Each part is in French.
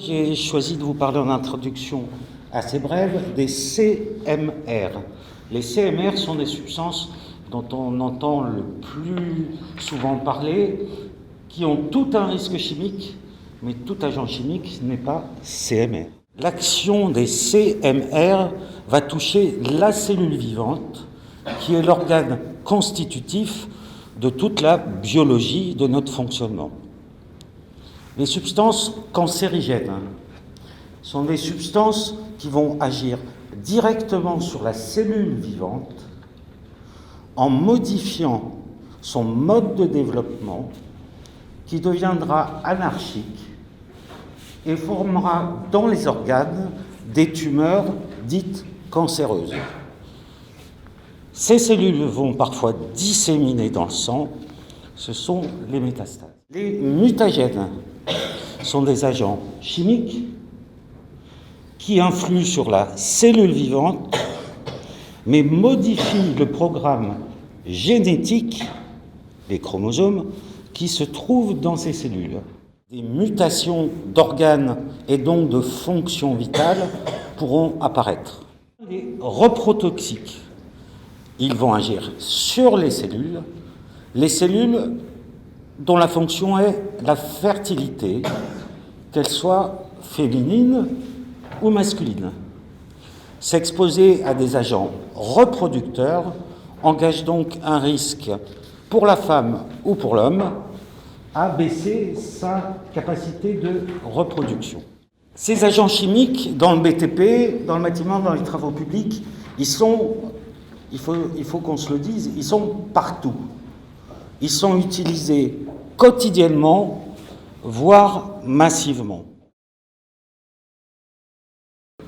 J'ai choisi de vous parler en introduction assez brève des CMR. Les CMR sont des substances dont on entend le plus souvent parler, qui ont tout un risque chimique, mais tout agent chimique n'est pas CMR. L'action des CMR va toucher la cellule vivante, qui est l'organe constitutif de toute la biologie de notre fonctionnement. Les substances cancérigènes sont des substances qui vont agir directement sur la cellule vivante en modifiant son mode de développement qui deviendra anarchique et formera dans les organes des tumeurs dites cancéreuses. Ces cellules vont parfois disséminer dans le sang, ce sont les métastases. Les mutagènes sont des agents chimiques qui influent sur la cellule vivante, mais modifient le programme génétique, les chromosomes, qui se trouvent dans ces cellules. Des mutations d'organes et donc de fonctions vitales pourront apparaître. Les reprotoxiques, ils vont agir sur les cellules dont la fonction est la fertilité, qu'elle soit féminine ou masculine. S'exposer à des agents reproducteurs engage donc un risque pour la femme ou pour l'homme à baisser sa capacité de reproduction. Ces agents chimiques, dans le BTP, dans le bâtiment, dans les travaux publics, il faut qu'on se le dise, ils sont partout. Ils sont utilisés quotidiennement, voire massivement.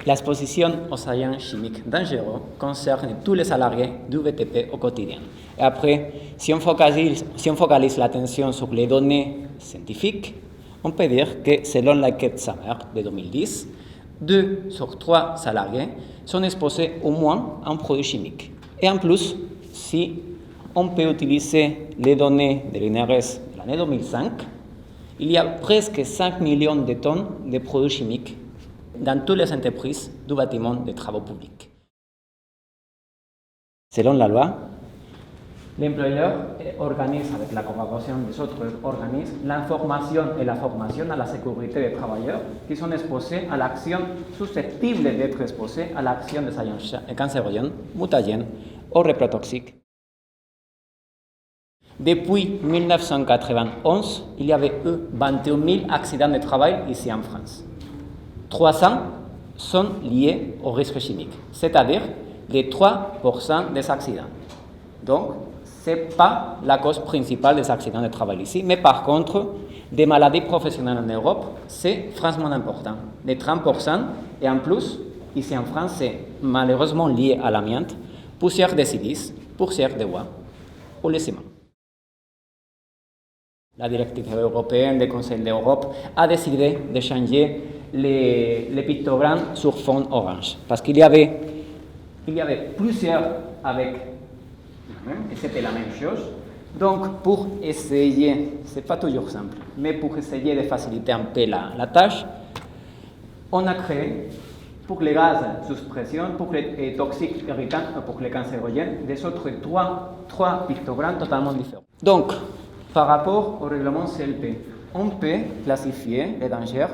L'exposition aux agents chimiques dangereux concerne tous les salariés du BTP au quotidien. Et après, si on focalise l'attention sur les données scientifiques, on peut dire que selon l'enquête Summer de 2010, 2 sur 3 salariés sont exposés au moins à un produit chimique. Et en plus, si on peut utiliser les données de l'INRS de l'année 2005, il y a presque 5 millions de tonnes de produits chimiques dans toutes les entreprises du bâtiment des travaux publics. Selon la loi, l'employeur organise avec la collaboration des autres organismes l'information et la formation à la sécurité des travailleurs qui sont exposés à l'action susceptible d'être exposés à l'action des agents cancérogènes, mutagènes ou reprotoxiques. Depuis 1991, il y avait eu 21 000 accidents de travail ici en France. 300 sont liés au risque chimique, c'est-à-dire les 3% des accidents. Donc, ce n'est pas la cause principale des accidents de travail ici, mais par contre, des maladies professionnelles en Europe, c'est franchement important. Les 30%, et en plus, ici en France, c'est malheureusement lié à l'amiante, poussière de silice, poussière de bois ou le ciment. La directive européenne du Conseil d'Europe a décidé de changer les pictogrammes sur fond orange, parce qu'il y avait plusieurs avec et c'était la même chose. Donc, pour essayer, c'est pas toujours simple, mais pour essayer de faciliter un peu la tâche, on a créé pour les gaz sous pression, pour les toxiques irritants, pour les cancérogènes, des autres trois pictogrammes totalement différents. Donc, par rapport au règlement CLP, on peut classifier les dangers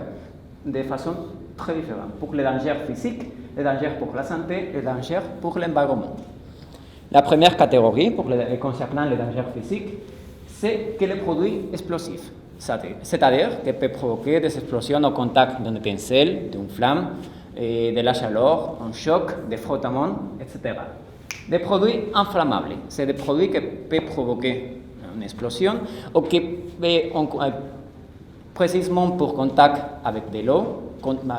de façon très différente. Pour les dangers physiques, les dangers pour la santé, les dangers pour l'environnement. La première catégorie, concernant les dangers physiques, c'est que les produits explosifs, c'est-à-dire qu'ils peuvent provoquer des explosions au contact d'une étincelle, d'une flamme, de la chaleur, un choc, des frottements, etc. Des produits inflammables, c'est des produits qui peuvent provoquer une explosion ou qui peuvent, précisément pour contact avec de l'eau,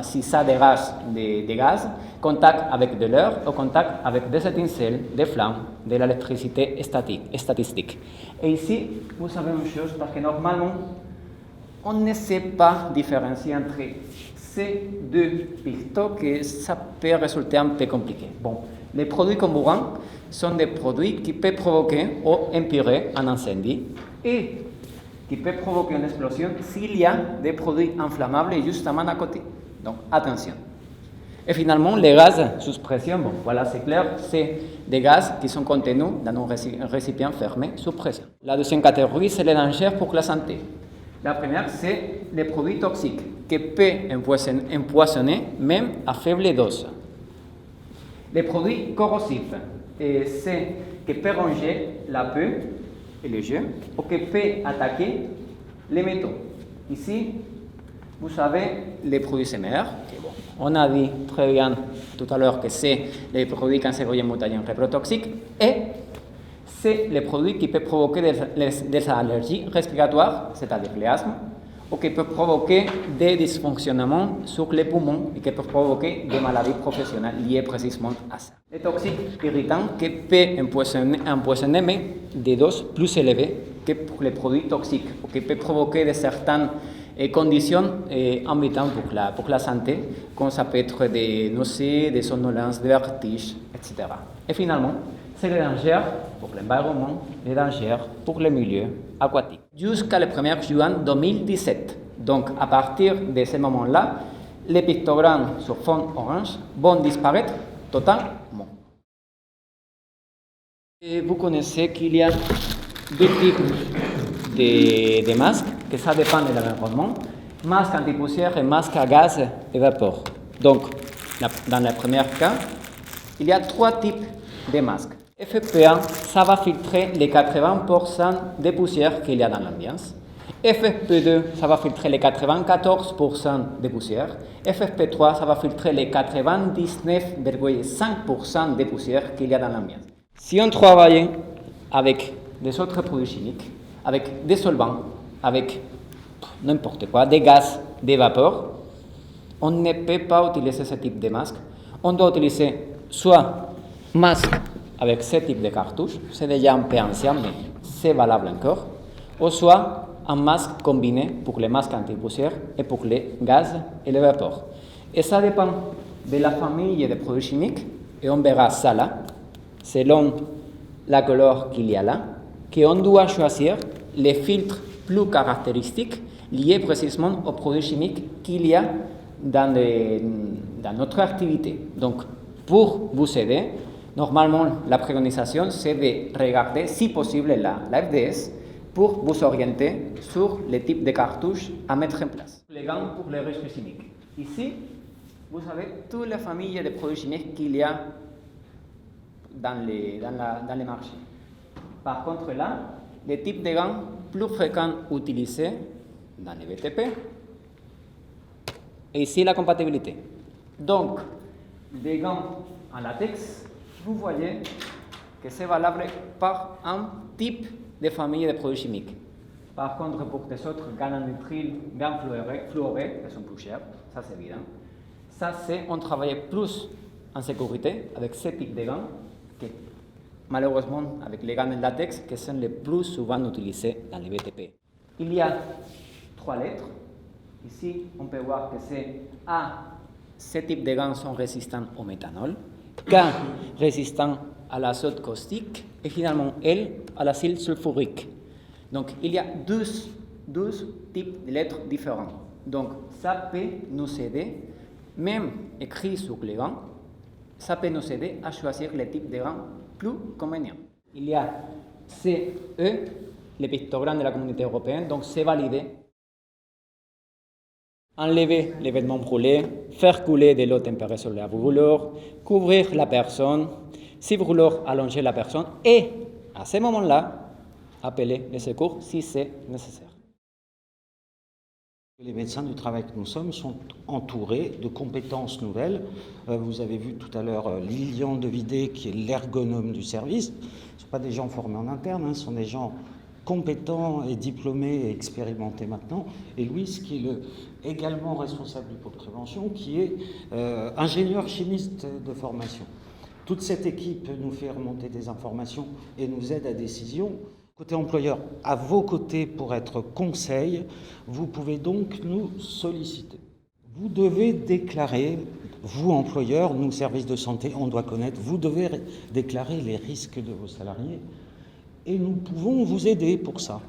si ça dégage des gaz, contact avec de l'air ou contact avec des étincelles, des flammes, de l'électricité statistique. Et ici, vous savez une chose, parce que normalement, on ne sait pas différencier entre ces deux pictos, que ça peut résulter un peu compliqué. Bon, les produits comburants sont des produits qui peuvent provoquer ou empirer un incendie et qui peut provoquer une explosion s'il y a des produits inflammables justement à côté. Donc attention. Et finalement, les gaz sous pression, bon, voilà, c'est clair, c'est des gaz qui sont contenus dans un récipient fermé sous pression. La deuxième catégorie, c'est les dangers pour la santé. La première, c'est les produits toxiques qui peuvent empoisonner même à faible dose. Les produits corrosifs, c'est qui peuvent ronger la peau et les yeux ou qui peuvent attaquer les métaux. Ici, vous avez les produits CMR. On a dit très bien tout à l'heure que c'est les produits cancérogènes, mutagènes, reprotoxiques et c'est les produits qui peuvent provoquer des allergies respiratoires, c'est-à-dire l'asthme, ou qui peuvent provoquer des dysfonctionnements sur les poumons et qui peuvent provoquer des maladies professionnelles liées précisément à ça. Les toxiques irritants qui peuvent empoisonner mais des doses plus élevées que pour les produits toxiques, ou qui peuvent provoquer certaines conditions embêtantes pour la santé, comme ça peut être des nausées, des somnolences, des vertiges, etc. Et finalement, c'est les dangers pour l'environnement, les dangers pour le milieu aquatique. Jusqu'à le 1er juin 2017. Donc, à partir de ce moment-là, les pictogrammes sur fond orange vont disparaître totalement. Et vous connaissez qu'il y a deux types de masques, que ça dépend de l'environnement, masque anti-poussière et masque à gaz et vapeur. Donc, dans le premier cas, il y a trois types de masques. FFP1, ça va filtrer les 80% des poussières qu'il y a dans l'ambiance. FFP2, ça va filtrer les 94% des poussières. FFP3, ça va filtrer les 99,5% des poussières qu'il y a dans l'ambiance. Si on travaille avec des autres produits chimiques, avec des solvants, avec n'importe quoi, des gaz, des vapeurs, on ne peut pas utiliser ce type de masque. On doit utiliser soit masque avec ce type de cartouche, c'est déjà un peu ancien, mais c'est valable encore, ou soit un masque combiné pour les masques anti-poussière et pour les gaz et les vapeurs. Et ça dépend de la famille des produits chimiques, et on verra ça là, selon la couleur qu'il y a là, qu'on doit choisir les filtres plus caractéristiques liés précisément aux produits chimiques qu'il y a dans notre activité. Donc, pour vous aider, normalement, la préconisation, c'est de regarder, si possible, la FDS pour vous orienter sur le type de cartouches à mettre en place. Les gants pour les risques chimiques. Ici, vous avez toute la famille de produits chimiques qu'il y a dans les marchés. Par contre, là, les types de gants plus fréquents utilisés dans les BTP. Et ici, la compatibilité. Donc, des gants en latex, vous voyez que c'est valable par un type de famille de produits chimiques. Par contre, pour des autres gants en nitrile, gants fluorés, qui sont plus chers, ça c'est évident. Ça, c'est on travaille plus en sécurité avec ce type de gants que malheureusement avec les gants en latex qui sont les plus souvent utilisés dans les BTP. Il y a 3 lettres. Ici, on peut voir que c'est A, ce type de gants sont résistants au méthanol, K, résistants à l'azote caustique, et finalement L, à l'acide sulfurique. Donc, il y a 12 types de lettres différents. Donc, ça peut nous aider, même écrit sur les gants, ça peut nous aider à choisir le type de gants plus convenient. Il y a CE, les pictogrammes de la communauté européenne, donc c'est validé. Enlever les vêtements brûlés, faire couler de l'eau tempérée sur la brûlure, couvrir la personne, si brûlure, allonger la personne et, à ce moment-là, appeler les secours si c'est nécessaire. Les médecins du travail que nous sommes sont entourés de compétences nouvelles. Vous avez vu tout à l'heure Lilian Devidé, qui est l'ergonome du service. Ce ne sont pas des gens formés en interne, ce sont des gens compétents et diplômés et expérimentés maintenant. Et Louis, qui est également responsable du pôle prévention, qui est ingénieur chimiste de formation. Toute cette équipe nous fait remonter des informations et nous aide à décision. Côté employeur, à vos côtés pour être conseil, vous pouvez donc nous solliciter. Vous devez déclarer, vous employeur, nous services de santé, on doit connaître, vous devez déclarer les risques de vos salariés et nous pouvons vous aider pour ça.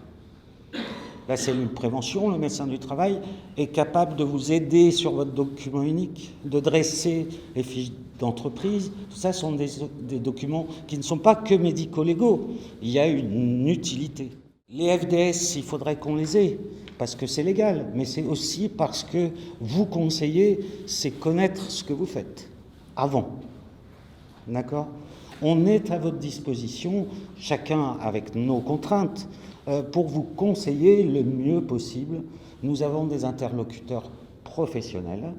la cellule prévention, le médecin du travail, est capable de vous aider sur votre document unique, de dresser les fiches d'entreprise. Tout ça sont des documents qui ne sont pas que médico-légaux. Il y a une utilité. Les FDS, il faudrait qu'on les ait, parce que c'est légal, mais c'est aussi parce que vous conseiller, c'est connaître ce que vous faites avant. D'accord ? On est à votre disposition, chacun avec nos contraintes, pour vous conseiller le mieux possible. Nous avons des interlocuteurs professionnels